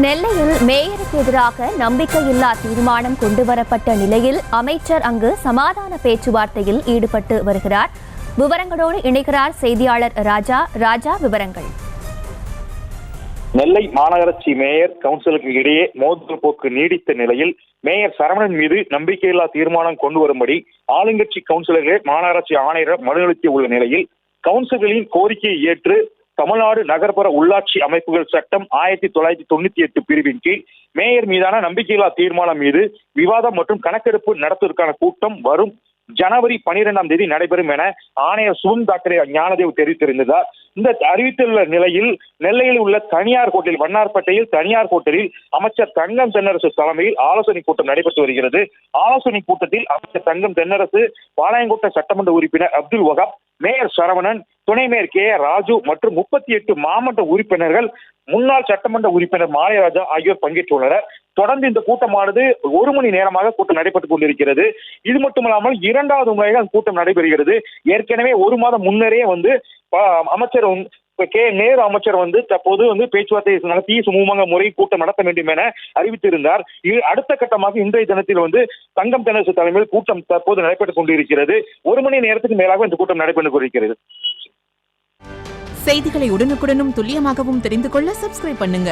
நெல்லையில் மேயருக்கு எதிராக நம்பிக்கையில்லா தீர்மானம் கொண்டுவரப்பட்ட நிலையில் அமைச்சர் அங்கு சமாதான பேச்சுவார்த்தையில் ஈடுபட்டு வருகிறார். விவரங்களோடு இணைகிறார் செய்தியாளர் ராஜா. விவரங்கள். நெல்லை மாநகராட்சி மேயர் கவுன்சிலுக்கு இடையே மோதல் போக்கு நீடித்த நிலையில் மேயர் சரவணன் மீது நம்பிக்கையில்லா தீர்மானம் கொண்டு வரும்படி ஆளுங்கட்சி கவுன்சிலர்கள் மாநகராட்சி ஆணையர் மனு அளிக்க உள்ள நிலையில் கவுன்சிலர்களின் கோரிக்கையை ஏற்று தமிழ்நாடு நகர்ப்புற உள்ளாட்சி அமைப்புகள் சட்டம் 1998 பிரிவின் கீழ் மேயர் மீதான நம்பிக்கையில்லா தீர்மானம் மீது விவாதம் மற்றும் கணக்கெடுப்பு நடத்துவதற்கான கூட்டம் வரும் ஜனவரி 12ஆம் தேதி நடைபெறும் என ஆணையர் சுவன் டாக்டர் ஞானதேவ் தெரிவித்திருந்தார். இந்த அறிவித்துள்ள நிலையில் நெல்லையில் உள்ள தனியார் ஹோட்டலில் வண்ணார்பேட்டையில் தனியார் ஹோட்டலில் அமைச்சர் தங்கம் தென்னரசு தலைமையில் ஆலோசனை கூட்டம் நடைபெற்று வருகிறது. ஆலோசனை கூட்டத்தில் அமைச்சர் தங்கம் தென்னரசு, பாளையங்கோட்டை சட்டமன்ற உறுப்பினர் அப்துல் வகாப், மேயர் சரவணன், துணை மேயர் கே ராஜு மற்றும் 38 மாவட்ட உறுப்பினர்கள், முன்னாள் சட்டமன்ற உறுப்பினர் மாலைராஜா ஆகியோர் பங்கேற்றுள்ளனர். தொடர்ந்து இந்த கூட்டமானது 1 மணி நேரமாக கூட்டம் நடைபெற்றுக் கொண்டிருக்கிறது. இது மட்டுமல்லாமல் 2வது முறையாக கூட்டம் நடைபெறுகிறது. ஏற்கனவே 1 மாதம் முன்னரே அமைச்சர் நேரு அமைச்சர் தற்போது பேச்சுவார்த்தை நடத்தி சுமூகமாக முறை கூட்டம் நடத்த வேண்டும் என அறிவித்திருந்தார். அடுத்த கட்டமாக இன்றைய தினத்தில் தங்கம் தென்னரசு தலைமையில் கூட்டம் தற்போது நடைபெற்றுக் கொண்டிருக்கிறது. 1 மணி நேரத்துக்கு மேலாக இந்த கூட்டம் நடைபெற்றுக் கொண்டிருக்கிறது. செய்திகளை உடனுக்குடனும் துல்லியமாகவும் தெரிந்து கொள்ள சப்ஸ்கிரைப் பண்ணுங்க.